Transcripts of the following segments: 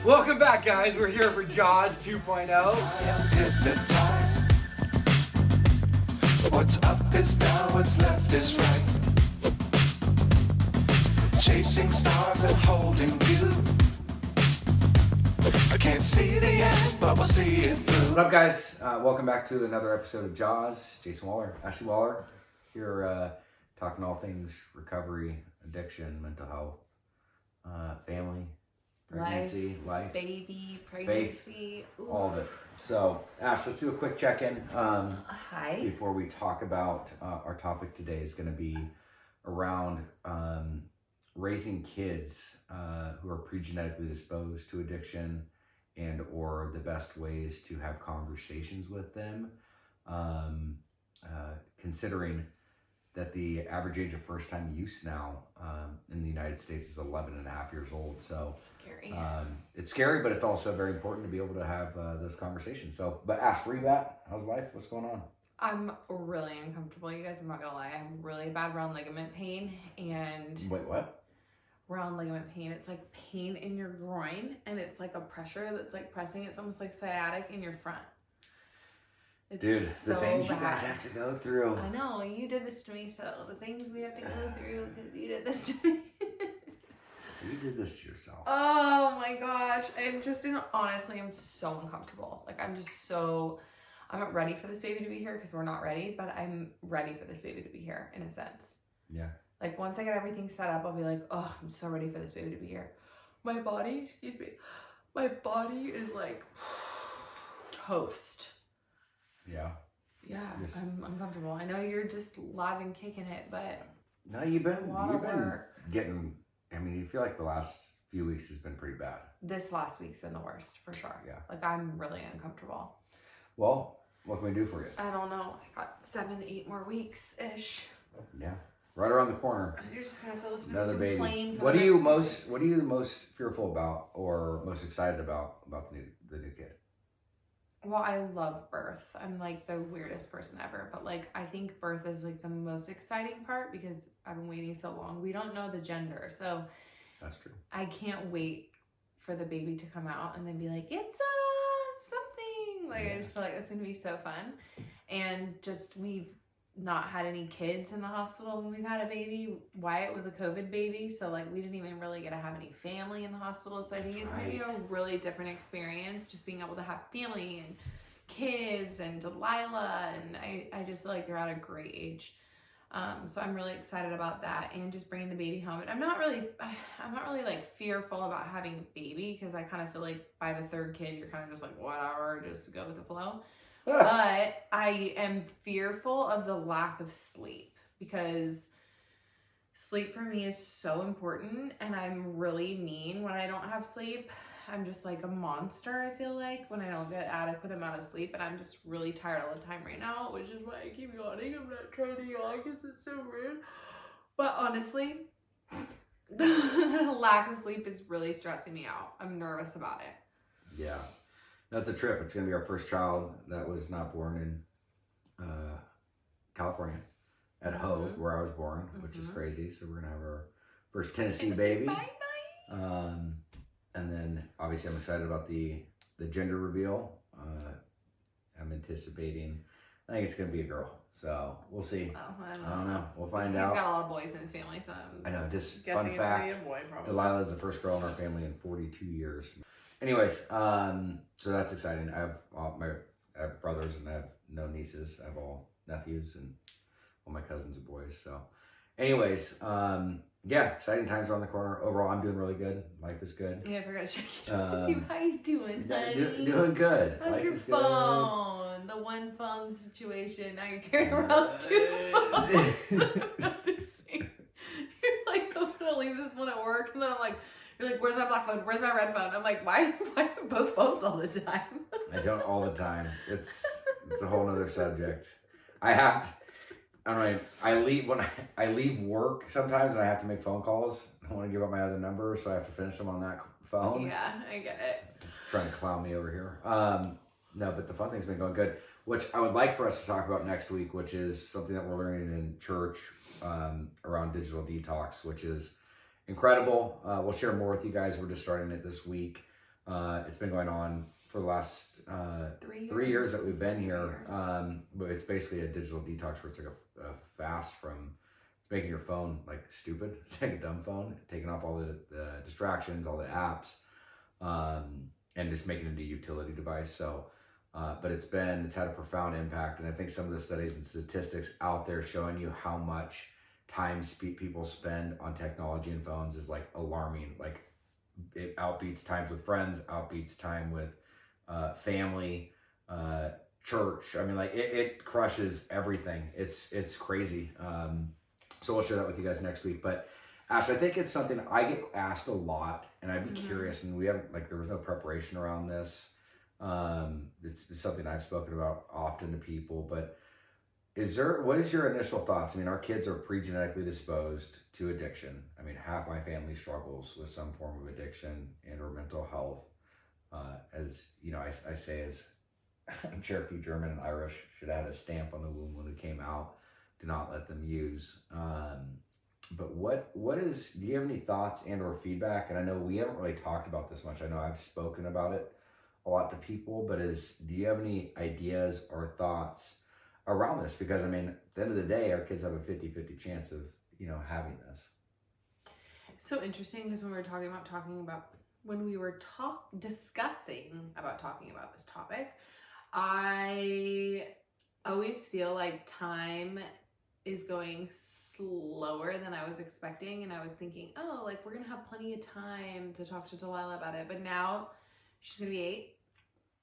Welcome back, guys. We're here for Jaws 2.0. Hypnotized. What's up is down, what's left is right. Chasing stars and holding you. I can't see the end, but we'll see it through. What up, guys? Welcome back to another episode of Jaws. Jason Ashley Wahler, here talking all things recovery, addiction, mental health, family, pregnancy, life, baby, pregnancy, faith, all of it. So, Ash, let's do a quick check-in. Hi. Before we talk about our topic today is going to be around raising kids who are pre-genetically disposed to addiction and or the best ways to have conversations with them, considering that the average age of first-time use now in the United States is 11 and a half years old. So scary. It's scary, but it's also very important to be able to have those conversations. So, but Ash, where you at? How's life? What's going on? I'm really uncomfortable, you guys. I'm not gonna lie. I have really bad round ligament pain and Wait, what? round ligament pain. It's like pain in your groin, and it's like a pressure that's like pressing. It's almost like sciatic in your front. It's Dude, so the things bad. you guys have to go through. I know, you did this to me, so the things we have to go through because you did this to me. You did this to yourself. Oh my gosh. And just, honestly, I'm so uncomfortable. Like, I'm not ready for this baby to be here because we're not ready, but I'm ready for this baby to be here in a sense. Yeah. Like, once I get everything set up, I'll be like, oh, I'm so ready for this baby to be here. My body is like toast. Yeah. Yeah, Yes. I'm uncomfortable. I know you're just live and kicking it, but No, you've been work. getting, I mean, you feel like the last few weeks has been pretty bad. This last week's been the worst, for sure. Yeah. Like, I'm really uncomfortable. Well, what can we do for you? I don't know. I got 7-8 more weeks-ish. Yeah. Right around the corner. You're just gonna have to listen Another to me baby. complain for What the are you next most 6 what are you most fearful about or most excited about the new kid? Well, I love birth. I'm like the weirdest person ever, but like I think birth is like the most exciting part because I've been waiting so long. We don't know the gender, so That's true. I can't wait for the baby to come out and then be like, it's something. Like, Yeah. I just feel like it's gonna be so fun. And just, we've not had any kids in the hospital when we've had a baby. Wyatt was a COVID baby, so like we didn't even really get to have any family in the hospital. So I think it's gonna be a really different experience, just being able to have family and kids and Delilah, and I just feel like they're at a great age. So I'm really excited about that and just bringing the baby home. And I'm not really like fearful about having a baby because I kind of feel like by the third kid, you're kind of just like, whatever, just go with the flow. But I am fearful of the lack of sleep because sleep for me is so important, and I'm really mean when I don't have sleep. I'm just like a monster, I feel like, when I don't get adequate amount of sleep, and I'm just really tired all the time right now, which is why I keep yawning. I'm not trying to yawn because it's so rude. But honestly, the lack of sleep is really stressing me out. I'm nervous about it. Yeah. That's a trip. It's going to be our first child that was not born in California at Hogue, where I was born, which is crazy. So we're going to have our first Tennessee baby. Bye-bye. And then obviously I'm excited about the gender reveal. I'm anticipating, I think it's going to be a girl. So we'll see. Oh, I don't know. We'll find He's out. got a lot of boys in his family, so I know. Just guessing fun it's gonna fact. be a boy, probably. Delilah is the first girl in our family in 42 years. Anyways, so that's exciting. I have brothers and I have no nieces. I have all nephews and all my cousins are boys. So anyways, yeah, exciting times around the corner. Overall, I'm doing really good. Life is good. Yeah, I forgot to check in with you. How you doing, honey? Doing good. How's Life your is good. phone? The one phone situation. Now you're carrying around 2 phones. I'm noticing. You're like, I'm gonna leave this one at work, and then I'm like, you're like, where's my black phone? Where's my red phone? I'm like, why are both phones all the time? I don't all the time. It's a whole nother subject. I leave work sometimes and I have to make phone calls. I want to give up my other number, so I have to finish them on that phone. Yeah, I get it. Trying to clown me over here. No, but the fun thing's been going good, which I would like for us to talk about next week, which is something that we're learning in church around digital detox, which is incredible. We'll share more with you guys. We're just starting it this week. It's been going on for the last 3 years that we've been 3 here. years. But it's basically a digital detox where it's like a fast from making your phone like stupid. It's like a dumb phone, taking off all the distractions, all the apps, and just making it a utility device. So, but it's had a profound impact. And I think some of the studies and statistics out there showing you how much time people spend on technology and phones is like alarming. Like it outbeats times with friends, outbeats time with family, church. I mean, like it crushes everything. It's crazy. So we'll share that with you guys next week. But Ash, I think it's something I get asked a lot, and I'd be curious. And we haven't there was no preparation around this. It's something I've spoken about often to people. But what is your initial thoughts? I mean, our kids are pre-genetically disposed to addiction. I mean, half my family struggles with some form of addiction and or mental health. As you know, I say as Cherokee, German, and Irish should add a stamp on the womb when we came out. Do not let them use. But do you have any thoughts and or feedback? And I know we haven't really talked about this much. I know I've spoken about it a lot to people, but do you have any ideas or thoughts around this? Because I mean, at the end of the day, our kids have a 50-50 chance of, having this. So interesting, because when we were discussing about talking about this topic, I always feel like time is going slower than I was expecting, and I was thinking, oh, like we're gonna have plenty of time to talk to Delilah about it, but now she's gonna be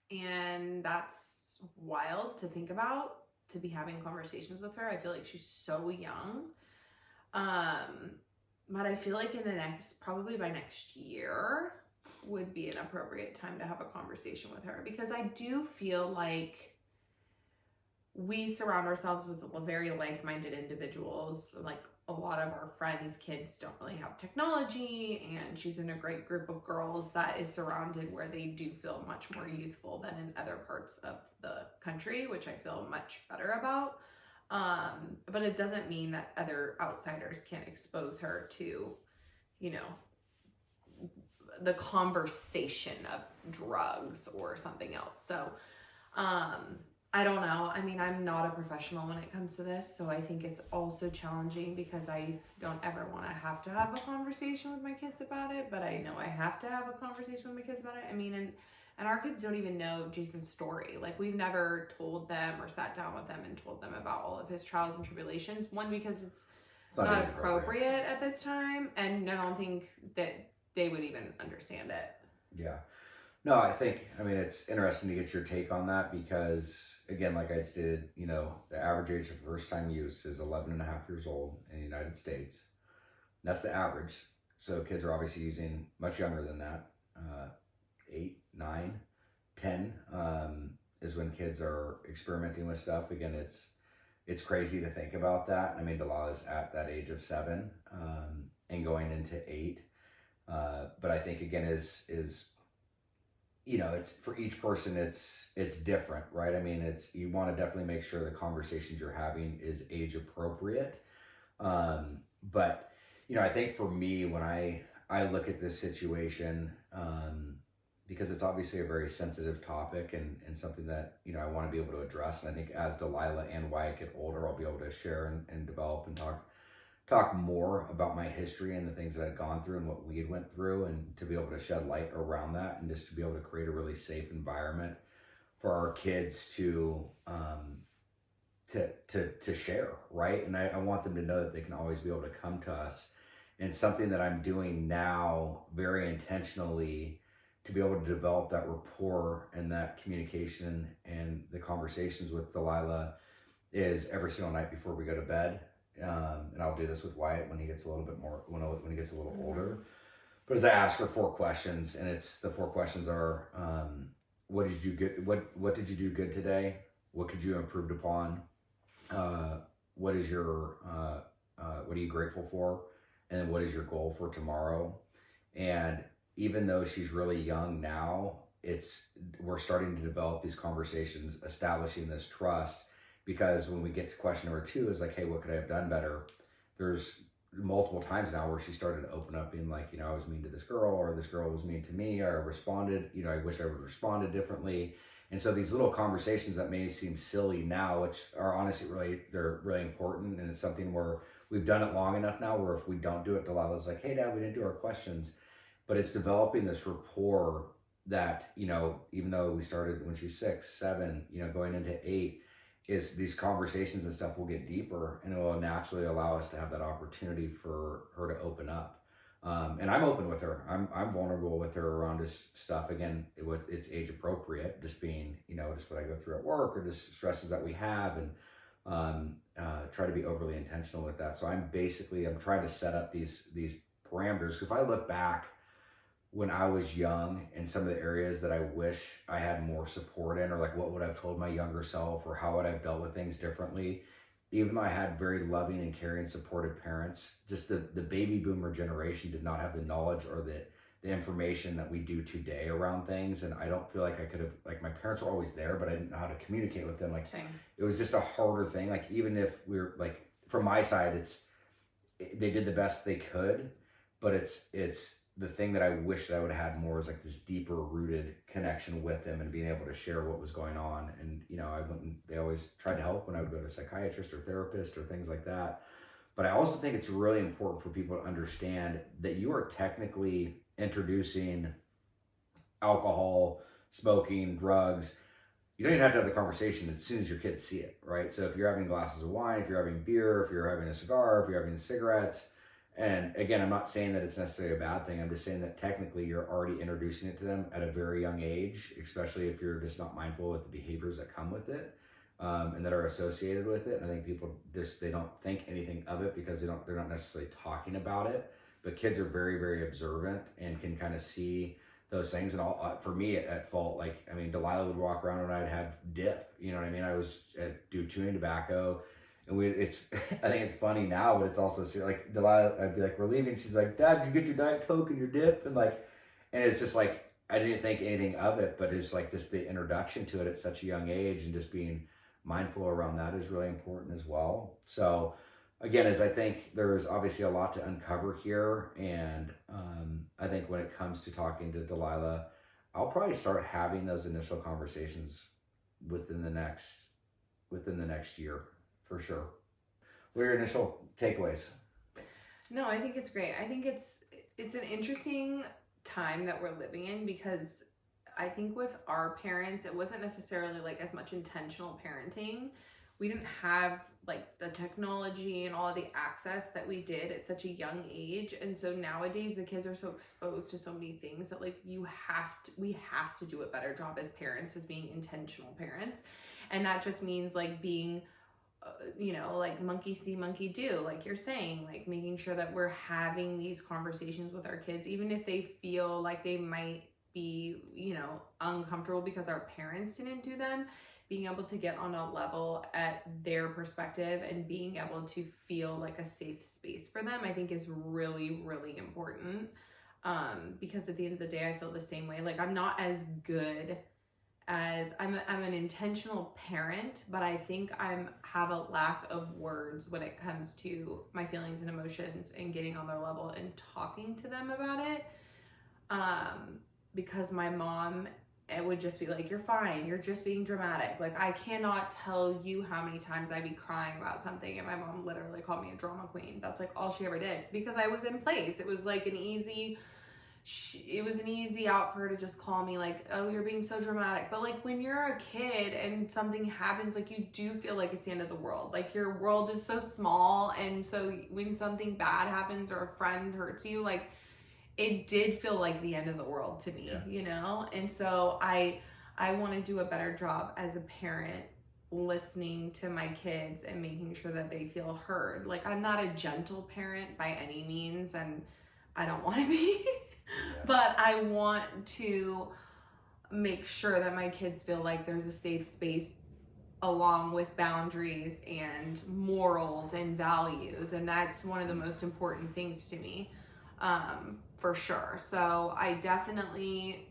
8, and that's wild to think about, to be having conversations with her. I feel like she's so young, but I feel like probably by next year would be an appropriate time to have a conversation with her, because I do feel like we surround ourselves with very like-minded individuals. Like a lot of our friends' kids don't really have technology, and she's in a great group of girls that is surrounded where they do feel much more youthful than in other parts of the country, which I feel much better about. But it doesn't mean that other outsiders can't expose her to, the conversation of drugs or something else. So, I don't know. I mean, I'm not a professional when it comes to this, so I think it's also challenging because I don't ever want to have a conversation with my kids about it, but I know I have to have a conversation with my kids about it. I mean, and our kids don't even know Jason's story. Like, we've never told them or sat down with them and told them about all of his trials and tribulations. One, because it's not appropriate at this time, and I don't think that they would even understand it. Yeah. No, I mean, it's interesting to get your take on that because, again, like I stated, the average age of first-time use is 11 and a half years old in the United States. That's the average. So kids are obviously using much younger than that. 8, 9, 10 is when kids are experimenting with stuff. Again, it's crazy to think about that. I mean, Delilah's at that age of 7 and going into 8. But I think, again, is it's for each person, it's different, right? I mean, you want to definitely make sure the conversations you're having is age appropriate. But, I think for me, when I look at this situation, because it's obviously a very sensitive topic and something that, I want to be able to address. And I think as Delilah and Wyatt get older, I'll be able to share and develop and talk more about my history and the things that I'd gone through and what we had went through, and to be able to shed light around that, and just to be able to create a really safe environment for our kids to share, right? And I want them to know that they can always be able to come to us. And something that I'm doing now very intentionally to be able to develop that rapport and that communication and the conversations with Delilah is every single night before we go to bed. And I'll do this with Wyatt when he gets a little bit more, when he gets a little older. But as I ask her 4 questions, and the 4 questions are, what did you do good? What did you do good today? What could you have improved upon? What is your, what are you grateful for? And then what is your goal for tomorrow? And even though she's really young now, we're starting to develop these conversations, establishing this trust. Because when we get to question number 2 is like, hey, what could I have done better? There's multiple times now where she started to open up, being like, I was mean to this girl, or this girl was mean to me, or I responded, I wish I would have responded differently. And so these little conversations that may seem silly now, which are honestly they're really important. And it's something where we've done it long enough now where if we don't do it, Delilah's like, hey, Dad, we didn't do our questions. But it's developing this rapport that, even though we started when she's 6, 7, going into 8, is these conversations and stuff will get deeper, and it will naturally allow us to have that opportunity for her to open up. And I'm open with her. I'm vulnerable with her around just stuff. Again, it's age appropriate, just being, just what I go through at work or just stresses that we have, and try to be overly intentional with that. So I'm trying to set up these parameters. If I look back when I was young in some of the areas that I wish I had more support in, or like what would I have told my younger self, or how would I have dealt with things differently, even though I had very loving and caring, supportive parents, just the baby boomer generation did not have the knowledge or the information that we do today around things. And I don't feel like I could have, like, my parents were always there, but I didn't know how to communicate with them. Like, Same. It was just a harder thing. Like, even if we're like, from my side, they did the best they could, but it's the thing that I wish that I would have had more is like this deeper rooted connection with them and being able to share what was going on. And, they always tried to help when I would go to a psychiatrist or therapist or things like that. But I also think it's really important for people to understand that you are technically introducing alcohol, smoking, drugs. You don't even have to have the conversation as soon as your kids see it, right? So if you're having glasses of wine, if you're having beer, if you're having a cigar, if you're having cigarettes, and again, I'm not saying that it's necessarily a bad thing. I'm just saying that technically you're already introducing it to them at a very young age, especially if you're just not mindful with the behaviors that come with it, and that are associated with it. And I think people they don't think anything of it because they're not necessarily talking about it. But kids are very, very observant and can kind of see those things. And for me at fault, like, Delilah would walk around and I'd have dip, you know what I mean? I was do chewing tobacco. And I think it's funny now, but it's also like Delilah, I'd be like, we're leaving. She's like, Dad, did you get your Diet Coke and your dip? And it's just like, I didn't think anything of it, but it's like just the introduction to it at such a young age, and just being mindful around that is really important as well. So again, I think there's obviously a lot to uncover here. And I think when it comes to talking to Delilah, I'll probably start having those initial conversations within the next year. For sure. What are your initial takeaways? No, I think it's great. I think it's an interesting time that we're living in, because I think with our parents, it wasn't necessarily like as much intentional parenting. We didn't have like the technology and all of the access that we did at such a young age. And so nowadays the kids are so exposed to so many things that like we have to do a better job as parents, as being intentional parents. And that just means like being like monkey see, monkey do, like you're saying, like making sure that we're having these conversations with our kids, even if they feel like they might be, uncomfortable because our parents didn't do them, being able to get on a level at their perspective and being able to feel like a safe space for them, I think is really, really important. Because at the end of the day, I feel the same way. Like, I'm not as good as I'm an intentional parent, but I think have a lack of words when it comes to my feelings and emotions and getting on their level and talking to them about it. Because my mom, it would just be like, you're fine, you're just being dramatic. Like, I cannot tell you how many times I'd be crying about something and my mom literally called me a drama queen. That's like all she ever did, because I was in place. It was like an easy out for her to just call me like, oh, you're being so dramatic. But like, when you're a kid and something happens, like, you do feel like it's the end of the world. Like, your world is so small. And so when something bad happens or a friend hurts you, like, it did feel like the end of the world to me, And so I want to do a better job as a parent, listening to my kids and making sure that they feel heard. Like, I'm not a gentle parent by any means, and I don't want to be. But I want to make sure that my kids feel like there's a safe space, along with boundaries and morals and values. And that's one of the most important things to me, for sure. So I definitely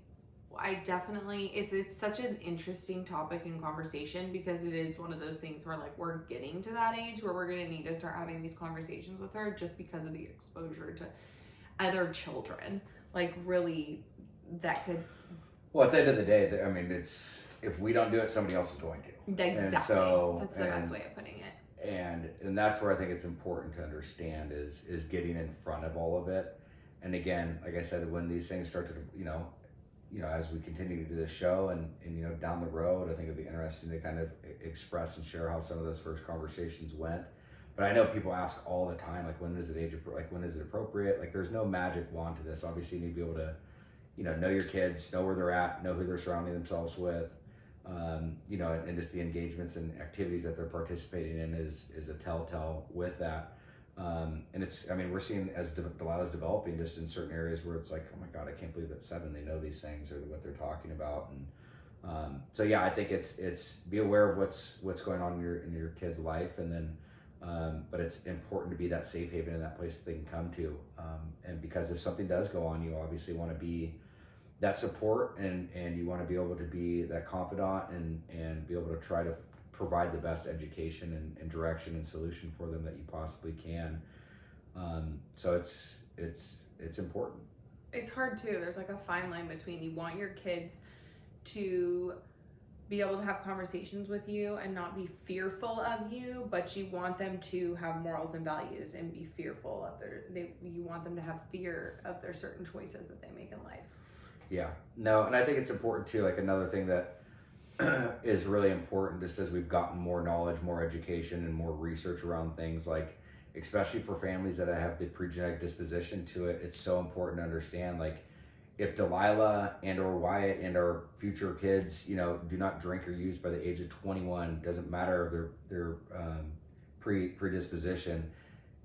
I definitely, it's such an interesting topic and conversation, because it is one of those things where like we're getting to that age where we're going to need to start having these conversations with her, just because of the exposure to other children. Like really, that could. Well, at the end of the day, I mean, it's, if we don't do it, somebody else is going to. Exactly. And so, That's the best way of putting it. And that's where I think it's important to understand is getting in front of all of it. And again, like I said, when these things start to, as we continue to do this show and down the road, I think it'd be interesting to kind of express and share how some of those first conversations went. But I know people ask all the time, like, when is it appropriate? Like, there's no magic wand to this. Obviously, you need to be able to, know your kids, know where they're at, know who they're surrounding themselves with, and just the engagements and activities that they're participating in is a telltale with that. And it's, I mean, we're seeing as Delilah's developing just in certain areas where it's like, oh my God, I can't believe at 7 they know these things or what they're talking about. And so yeah, I think it's be aware of what's going on in your kid's life, and then but it's important to be that safe haven and that place that they can come to. And because if something does go on, you obviously want to be that support, and you want to be able to be that confidant and be able to try to provide the best education and direction and solution for them that you possibly can. So it's important. It's hard too. There's like a fine line between, you want your kids to be able to have conversations with you and not be fearful of you, but you want them to have morals and values and be fearful of you want them to have fear of their certain choices that they make in life. Yeah, no, and I think it's important too, like another thing that is really important, just as we've gotten more knowledge, more education, and more research around things, like especially for families that have the pre-genetic disposition to it, it's so important to understand, like, if Delilah and or Wyatt and our future kids, do not drink or use by the age of 21, doesn't matter their predisposition,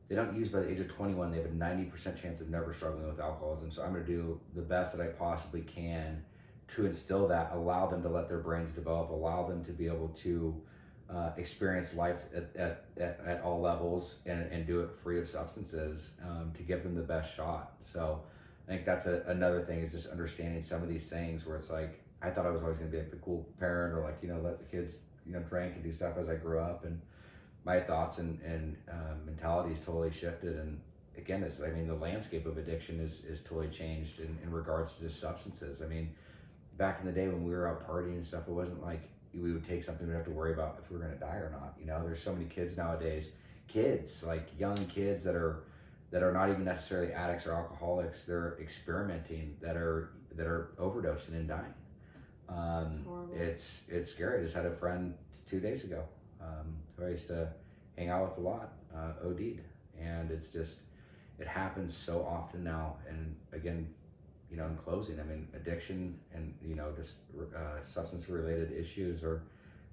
they don't use by the age of 21, they have a 90% chance of never struggling with alcoholism. So I'm going to do the best that I possibly can to instill that, allow them to let their brains develop, allow them to be able to experience life at all levels and do it free of substances, to give them the best shot. So I think that's another thing, is just understanding some of these things where it's like, I thought I was always going to be like the cool parent, or like, let the kids, drink and do stuff as I grew up. And my thoughts and mentalities totally shifted. And again, the landscape of addiction is totally changed in regards to just substances. I mean, back in the day when we were out partying and stuff, it wasn't like we would take something we'd have to worry about if we were going to die or not. There's so many kids nowadays, like young kids that are not even necessarily addicts or alcoholics. They're experimenting, that are overdosing and dying. It's scary. I just had a friend 2 days ago who I used to hang out with a lot, OD'd, and it happens so often now. And again, in closing, I mean, addiction and just substance related issues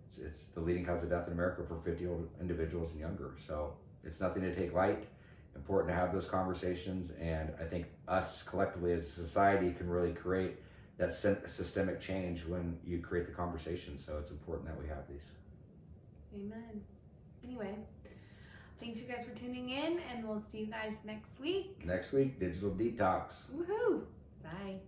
it's the leading cause of death in America for 50-year-old individuals and younger. So it's nothing to take light. Important to have those conversations, and I think us collectively as a society can really create that systemic change when you create the conversation. So it's important that we have these. Amen. Anyway, thanks you guys for tuning in, and we'll see you guys next week. Next week, Digital Detox. Woohoo! Bye.